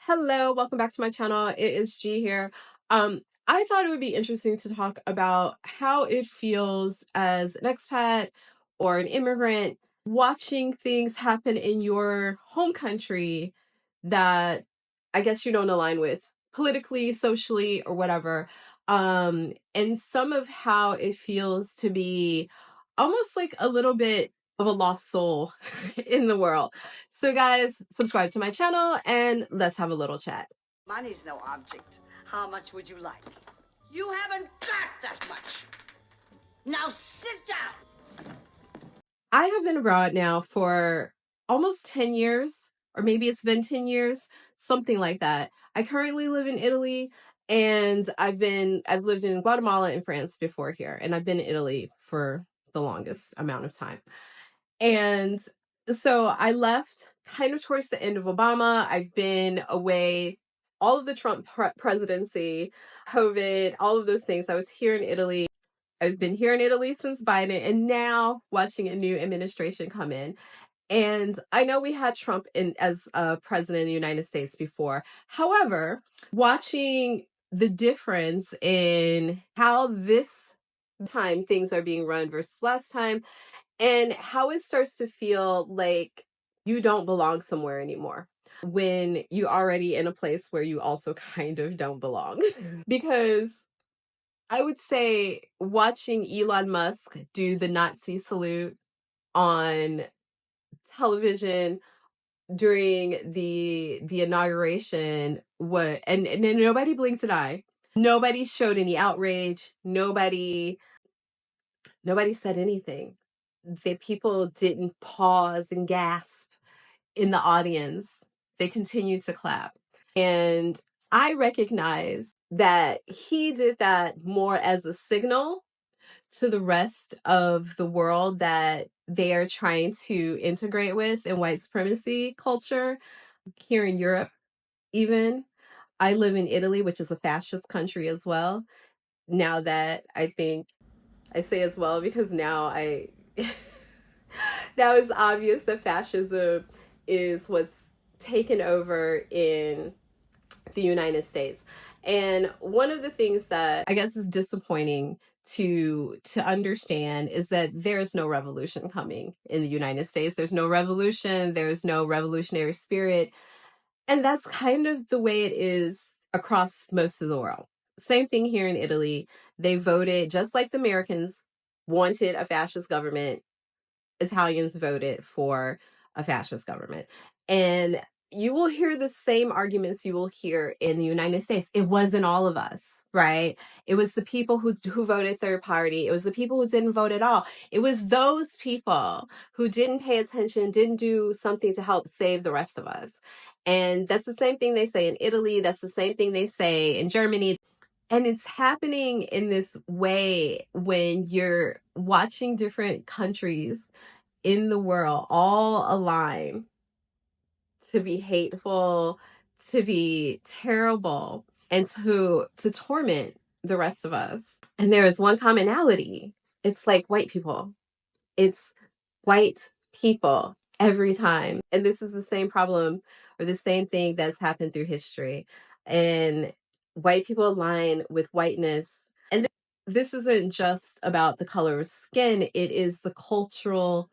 Hello, welcome back to my channel. It is G here. I thought it would be interesting to talk about how it feels as an expat or an immigrant watching things happen in your home country that I guess you don't align with politically, socially, or whatever. And some of how it feels to be almost like a little bit of a lost soul in the world. So guys, subscribe to my channel and let's have a little chat. Money's no object. How much would you like? You haven't got that much. Now sit down. I have been abroad now for almost 10 years, or maybe it's been 10 years, something like that. I currently live in Italy, and I've lived in Guatemala and France before here, and I've been in Italy for the longest amount of time. And so I left kind of towards the end of Obama. I've been away all of the Trump presidency, COVID, all of those things. I was here in Italy. I've been here in Italy since Biden, and now watching a new administration come in. And I know we had Trump as president of the United States before. However, watching the difference in how this time things are being run versus last time, and how it starts to feel like you don't belong somewhere anymore when you're already in a place where you also kind of don't belong. Because I would say watching Elon Musk do the Nazi salute on television during the inauguration, and nobody blinked an eye. Nobody showed any outrage. Nobody said anything. The people didn't pause and gasp in the audience. They continued to clap. And I recognize that he did that more as a signal to the rest of the world that they are trying to integrate with in white supremacy culture here in Europe. Even I live in Italy, which is a fascist country as well. Now that I think I say as well because now now it's obvious that fascism is what's taken over in the United States. And one of the things that I guess is disappointing to understand is that there's no revolution coming in the United States. There's no revolution, there's no revolutionary spirit. And that's kind of the way it is across most of the world. Same thing here in Italy. They voted just like the Americans wanted a fascist government. Italians voted for a fascist government. And you will hear the same arguments you will hear in the United States. It wasn't all of us, right? It was the people who voted third party. It was the people who didn't vote at all. It was those people who didn't pay attention, didn't do something to help save the rest of us. And that's the same thing they say in Italy. That's the same thing they say in Germany. And it's happening in this way when you're watching different countries in the world all align to be hateful, to be terrible, and to torment the rest of us. And there is one commonality. It's like white people. It's white people every time. And this is the same problem or the same thing that's happened through history. And white people align with whiteness. And this isn't just about the color of skin, it is the cultural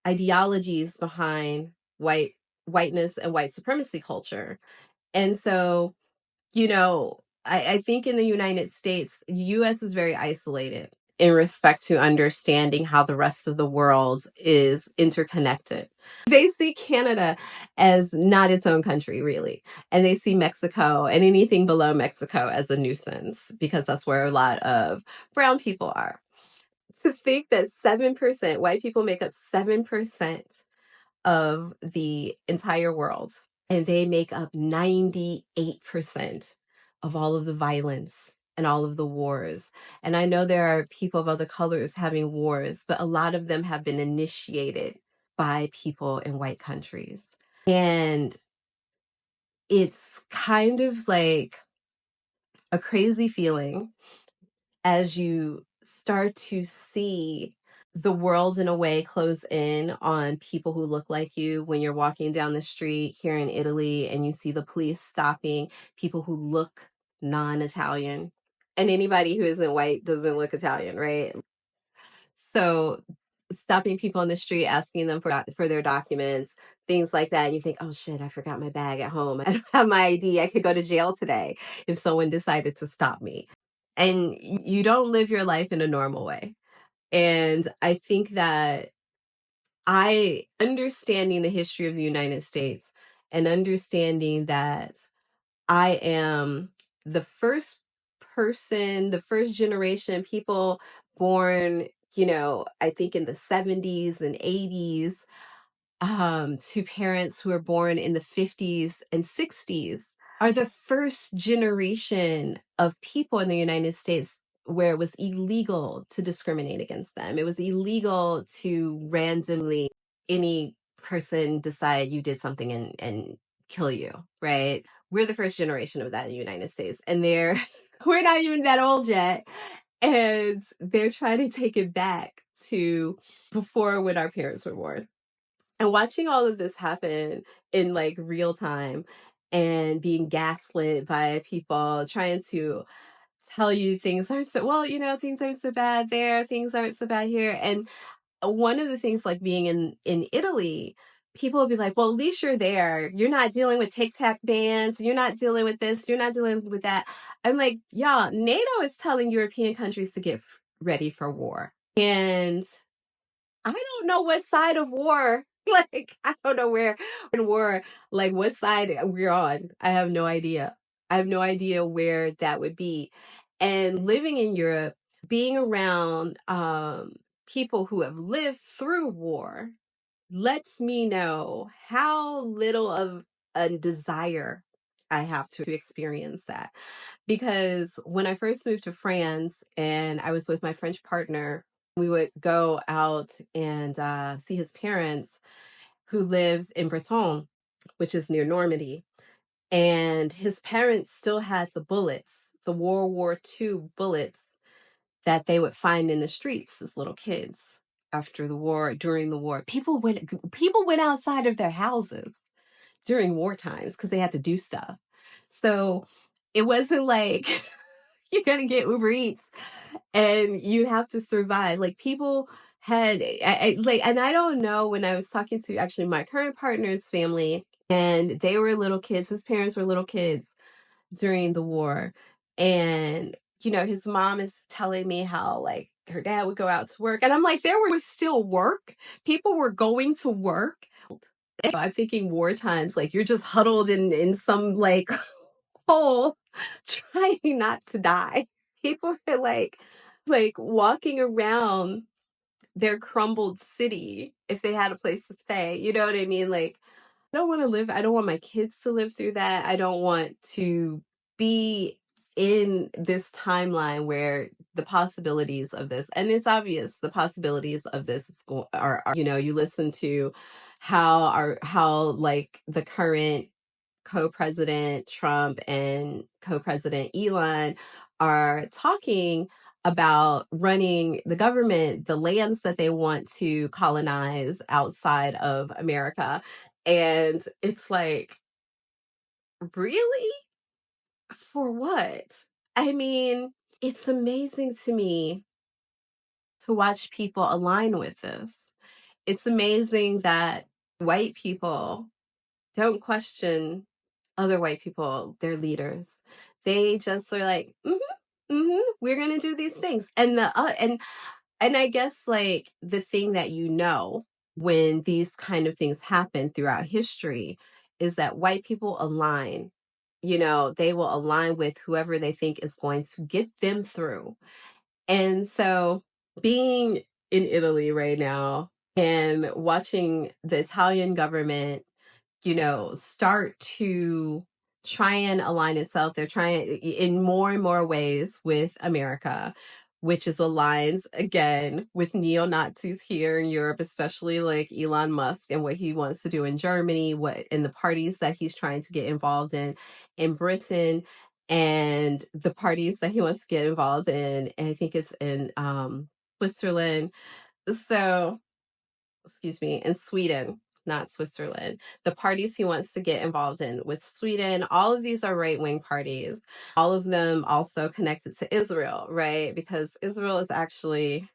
ideologies behind whiteness and white supremacy culture. And so, I think in the United States, the US is very isolated in respect to understanding how the rest of the world is interconnected. They see Canada as not its own country, really. And they see Mexico and anything below Mexico as a nuisance because that's where a lot of brown people are. To think that 7%, white people make up 7% of the entire world, and they make up 98% of all of the violence and all of the wars. And I know there are people of other colors having wars, but a lot of them have been initiated by people in white countries. And it's kind of like a crazy feeling as you start to see the world in a way close in on people who look like you when you're walking down the street here in Italy and you see the police stopping people who look non-Italian. And anybody who isn't white doesn't look Italian, right? So stopping people on the street, asking them for their documents, things like that. And you think, oh shit, I forgot my bag at home. I don't have my ID. I could go to jail today if someone decided to stop me. And you don't live your life in a normal way. And I think that understanding the history of the United States and understanding that I am the first person, the first generation, people born, I think in the 70s and 80s, to parents who were born in the 50s and 60s, are the first generation of people in the United States where it was illegal to discriminate against them. It was illegal to randomly any person decide you did something and kill you, right? We're the first generation of that in the United States. And we're not even that old yet. And they're trying to take it back to before when our parents were born. And watching all of this happen in like real time and being gaslit by people trying to tell you things aren't so well, things aren't so bad there, things aren't so bad here. And one of the things like being in Italy, people will be like, well, at least you're there. You're not dealing with tic-tac bans. You're not dealing with this. You're not dealing with that. I'm like, y'all, NATO is telling European countries to get ready for war. And I don't know what side of war, like, I don't know where in war, like what side we're on. I have no idea. I have no idea where that would be. And living in Europe, being around people who have lived through war lets me know how little of a desire I have to experience that. Because when I first moved to France and I was with my French partner, we would go out and see his parents who lives in Breton, which is near Normandy. And his parents still had the bullets, the World War II bullets that they would find in the streets as little kids after the war, during the war. People went outside of their houses during war times because they had to do stuff. So it wasn't like you're gonna get Uber Eats and you have to survive. Like people had, and I don't know, when I was talking to actually my current partner's family, and they were little kids. His parents were little kids during the war, and his mom is telling me how like her dad would go out to work, and I'm like, there was still work. People were going to work. I'm thinking war times, like you're just huddled in some like hole trying not to die. People are like walking around their crumbled city if they had a place to stay. You know what I mean? Like, I don't want my kids to live through that. I don't want to be in this timeline where the possibilities of this, and it's obvious the possibilities of this are you listen to how like the current co-president Trump and co-president Elon are talking about running the government, the lands that they want to colonize outside of America. And it's like, really? For what? I mean, it's amazing to me to watch people align with this. It's amazing that white people don't question other white people, their leaders. They just are like, we're gonna do these things. And and I guess like the thing that when these kind of things happen throughout history is that white people align. They will align with whoever they think is going to get them through. And so being in Italy right now and watching the Italian government start to try and align itself. They're trying in more and more ways with America, which is aligned again with neo-Nazis here in Europe, especially like Elon Musk and what he wants to do in Germany, in the parties that he's trying to get involved in Britain, and the parties that he wants to get involved in. And I think it's in Switzerland. So, excuse me, in Sweden, not Switzerland, the parties he wants to get involved in with Sweden, all of these are right-wing parties. All of them also connected to Israel, right? Because Israel is actually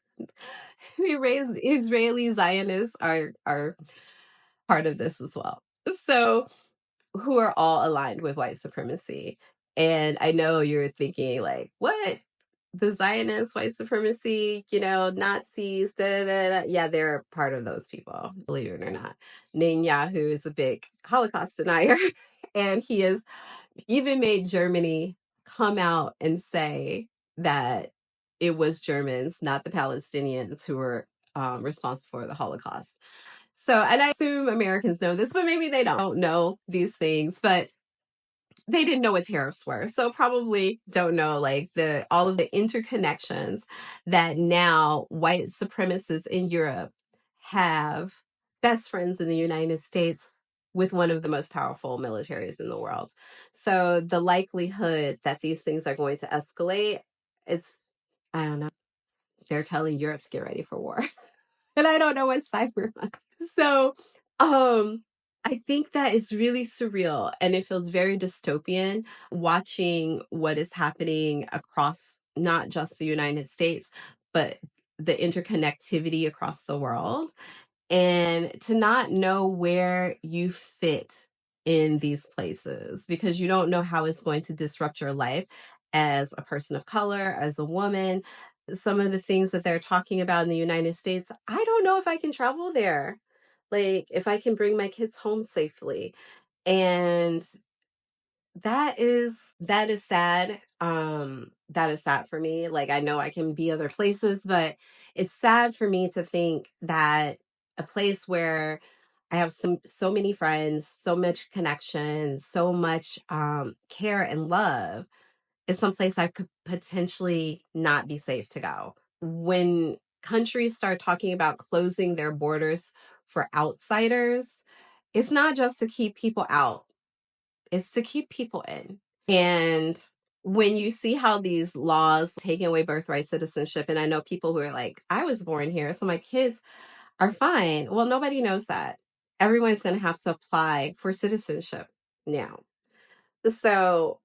the Israeli Zionists are part of this as well. So, who are all aligned with white supremacy. And I know you're thinking, like, what? The Zionists, white supremacy, Nazis, da, da, da. Yeah, they're part of those people, believe it or not. Netanyahu is a big Holocaust denier, and he has even made Germany come out and say that it was Germans, not the Palestinians, who were responsible for the Holocaust. So, and I assume Americans know this, but maybe they don't know these things, but they didn't know what tariffs were. So probably don't know like all of the interconnections that now white supremacists in Europe have best friends in the United States with one of the most powerful militaries in the world. So the likelihood that these things are going to escalate, I don't know. They're telling Europe to get ready for war. And I don't know what side we're on. So, I think that is really surreal and it feels very dystopian watching what is happening across not just the United States, but the interconnectivity across the world and to not know where you fit in these places because you don't know how it's going to disrupt your life as a person of color, as a woman. Some of the things that they're talking about in the United States, I don't know if I can travel there. Like, if I can bring my kids home safely. And that is sad. That is sad for me. Like I know I can be other places, but it's sad for me to think that a place where I have so many friends, so much connection, so much care and love is someplace I could potentially not be safe to go. When countries start talking about closing their borders for outsiders, it's not just to keep people out, it's to keep people in. And when you see how these laws taking away birthright citizenship, and I know people who are like, I was born here, so my kids are fine. Well, nobody knows that. Everyone's going to have to apply for citizenship now. So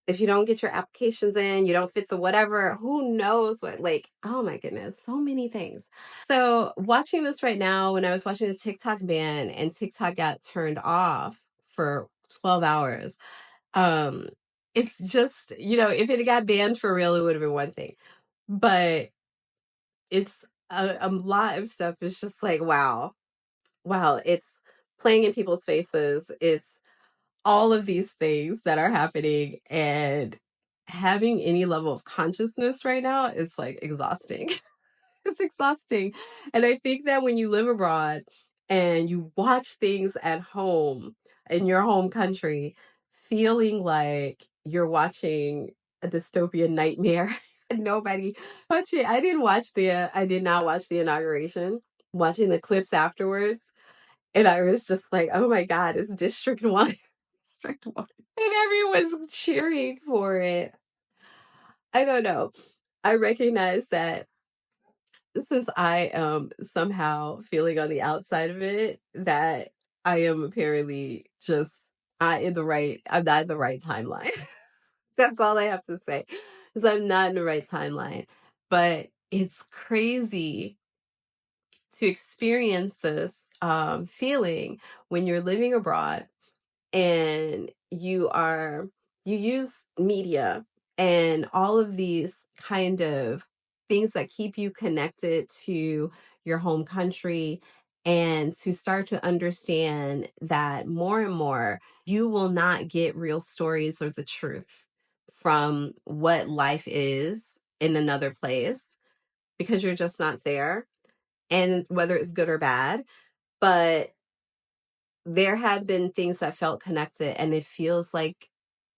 if you don't get your applications in, you don't fit the whatever, who knows what, like, oh my goodness, so many things. So watching this right now, when I was watching the TikTok ban and TikTok got turned off for 12 hours, um, it's just, if it got banned for real, it would have been one thing. But it's a lot of stuff. It's just like, wow, it's playing in people's faces. It's all of these things that are happening and having any level of consciousness right now is like exhausting. It's exhausting. And I think that when you live abroad and you watch things at home in your home country, feeling like you're watching a dystopian nightmare. Nobody watch it. I did not watch the inauguration. Watching the clips afterwards. And I was just like, oh my God, it's District 1. District 1. And everyone's cheering for it. I don't know. I recognize that since I am somehow feeling on the outside of it, that I am apparently just I'm not in the right timeline. That's all I have to say. Because I'm not in the right timeline. But it's crazy to experience this feeling when you're living abroad and you use media and all of these kind of things that keep you connected to your home country and to start to understand that more and more you will not get real stories or the truth from what life is in another place because you're just not there, and whether it's good or bad. But there have been things that felt connected, and it feels like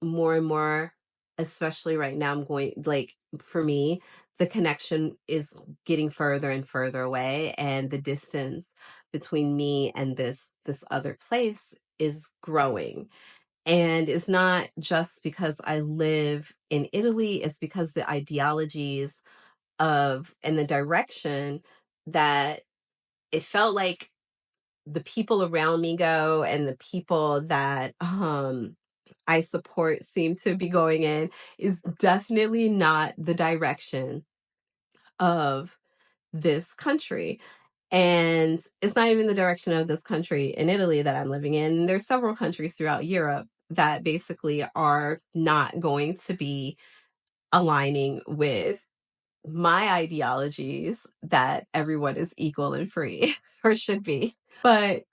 more and more, especially right now, I'm going like, for me, the connection is getting further and further away, and the distance between me and this other place is growing. And it's not just because I live in Italy, it's because the ideologies of and the direction that it felt like the people around me go and the people that I support seem to be going in is definitely not the direction of this country. And it's not even the direction of this country in Italy that I'm living in. There's several countries throughout Europe that basically are not going to be aligning with my ideologies that everyone is equal and free or should be. But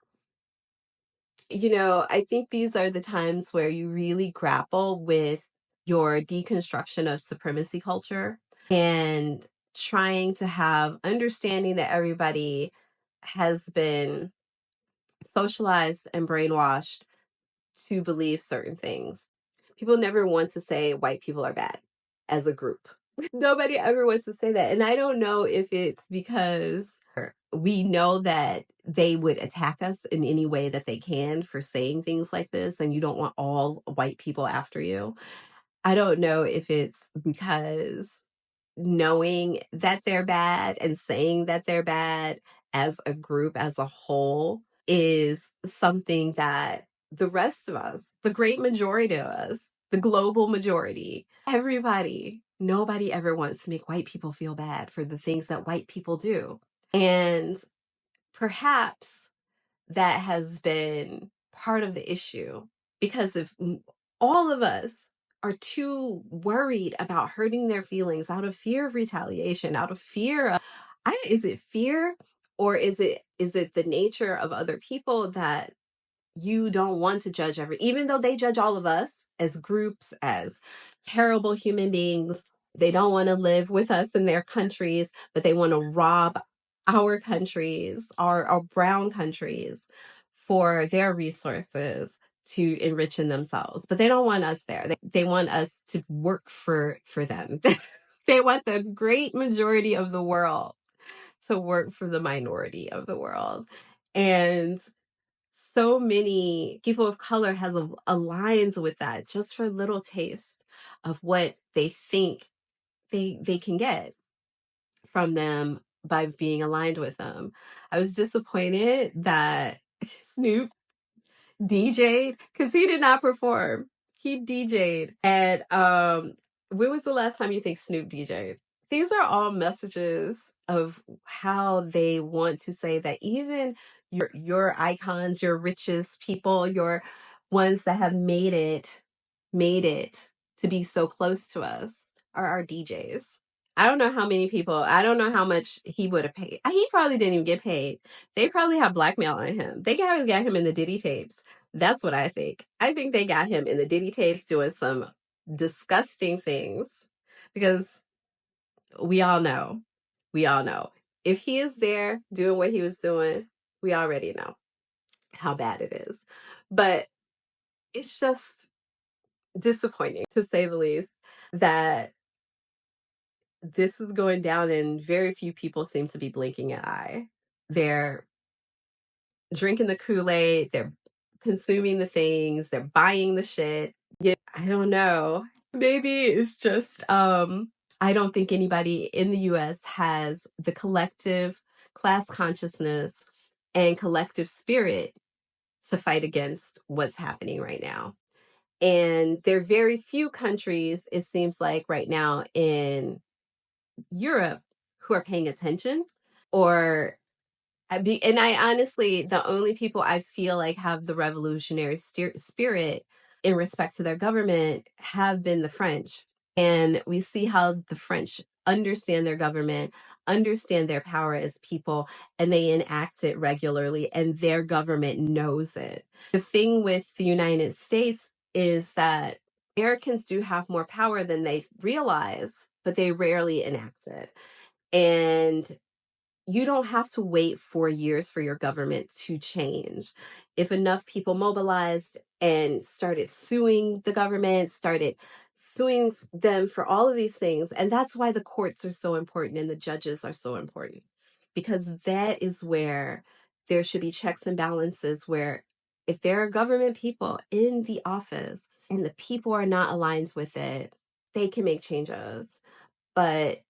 I think these are the times where you really grapple with your deconstruction of supremacy culture and trying to have understanding that everybody has been socialized and brainwashed to believe certain things. People never want to say white people are bad as a group. Nobody ever wants to say that. And I don't know if it's because we know that they would attack us in any way that they can for saying things like this, and you don't want all white people after you. I don't know if it's because knowing that they're bad and saying that they're bad as a group, as a whole, is something that the rest of us, the great majority of us, the global majority, everybody, nobody ever wants to make white people feel bad for the things that white people do. And perhaps that has been part of the issue, because if all of us are too worried about hurting their feelings out of fear of retaliation, out of fear of, is it fear, or is it the nature of other people that you don't want to judge even though they judge all of us as groups as terrible human beings. They don't want to live with us in their countries, but they want to rob our countries, our brown countries, for their resources to enrich in themselves. But they don't want us there. They want us to work for them. They want the great majority of the world to work for the minority of the world. And so many people of color has aligns with that just for a little taste of what they think they can get from them by being aligned with them. I was disappointed that Snoop DJ'd, because he did not perform. He DJ'd. And when was the last time you think Snoop DJ'd? These are all messages of how they want to say that even your icons, your richest people, your ones that have made it to be so close to us are our DJs. I don't know how many people, I don't know how much he would have paid. He probably didn't even get paid. They probably have blackmail on him. They probably got him in the Diddy tapes. That's what I think. I think they got him in the Diddy tapes doing some disgusting things, because we all know, if he is there doing what he was doing, we already know how bad it is. But it's just disappointing, to say the least, that this is going down and very few people seem to be blinking an eye. They're drinking the Kool-Aid, they're consuming the things, they're buying the shit. Yeah, I don't know. Maybe it's just I don't think anybody in the US has the collective class consciousness and collective spirit to fight against what's happening right now. And there are very few countries, it seems like right now in Europe, who are paying attention, or and I honestly, the only people I feel like have the revolutionary spirit in respect to their government have been the French. And we see how the French understand their government, understand their power as people, and they enact it regularly, and their government knows it. The thing with the United States is that Americans do have more power than they realize, but they rarely enact it. And you don't have to wait 4 years for your government to change. If enough people mobilized and started suing the government, started suing them for all of these things, and that's why the courts are so important and the judges are so important, because that is where there should be checks and balances, where if there are government people in the office and the people are not aligned with it, they can make changes. But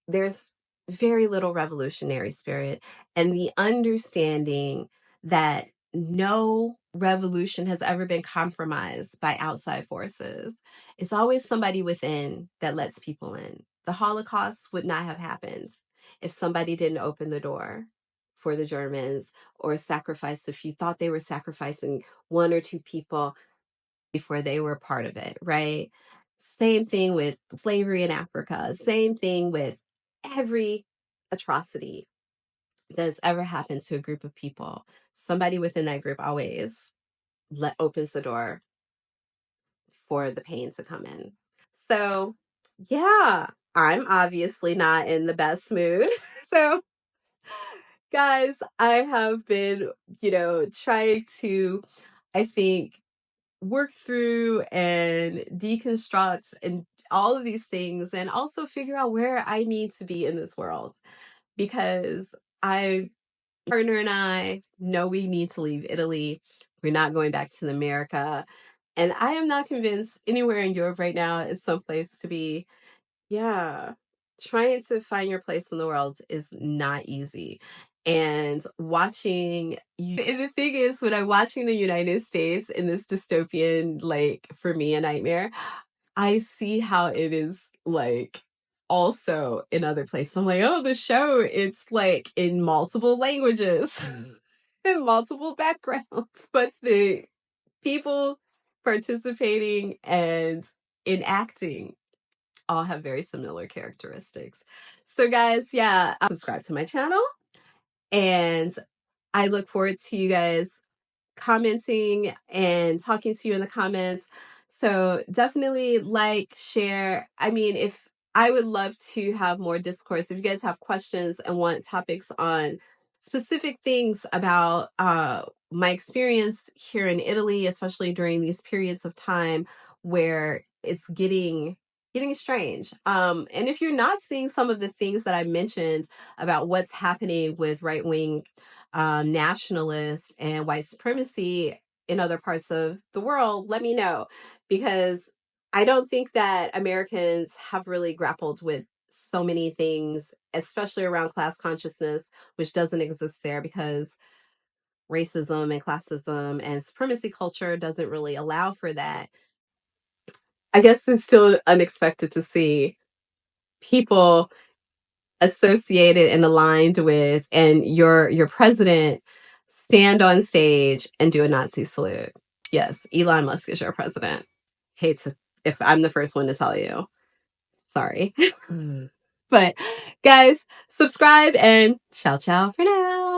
there's very little revolutionary spirit, and the understanding that no revolution has ever been compromised by outside forces. It's always somebody within that lets people in. The Holocaust would not have happened if somebody didn't open the door for the Germans or sacrifice, if you thought they were sacrificing one or two people before they were part of it, right? Same thing with slavery in Africa, same thing with every atrocity that's ever happened to a group of people. Somebody within that group always opens the door for the pain to come in. So, yeah, I'm obviously not in the best mood. So, guys, I have been, trying to, I think, work through and deconstruct and all of these things, and also figure out where I need to be in this world, because I partner and I know we need to leave Italy. We're not going back to America, and I am not convinced anywhere in Europe right now is someplace to be. Yeah. Trying to find your place in the world is not easy. And and the thing is, when I'm watching the United States in this dystopian, like, for me, a nightmare, I see how it is, like, also in other places. I'm like, oh, the show, it's like in multiple languages, in multiple backgrounds, but the people participating and enacting all have very similar characteristics. So, guys, yeah, subscribe to my channel, and I look forward to you guys commenting and talking to you in the comments. So definitely like, share. I mean, if I would love to have more discourse. If you guys have questions and want topics on specific things about my experience here in Italy, especially during these periods of time where it's getting strange. And if you're not seeing some of the things that I mentioned about what's happening with right-wing nationalists and white supremacy in other parts of the world, let me know, because I don't think that Americans have really grappled with so many things, especially around class consciousness, which doesn't exist there because racism and classism and supremacy culture doesn't really allow for that. I guess it's still unexpected to see people associated and aligned with, and your president stand on stage and do a Nazi salute. Yes, Elon Musk is your president. Hate to, if I'm the first one to tell you. Sorry. But guys, subscribe and ciao ciao for now.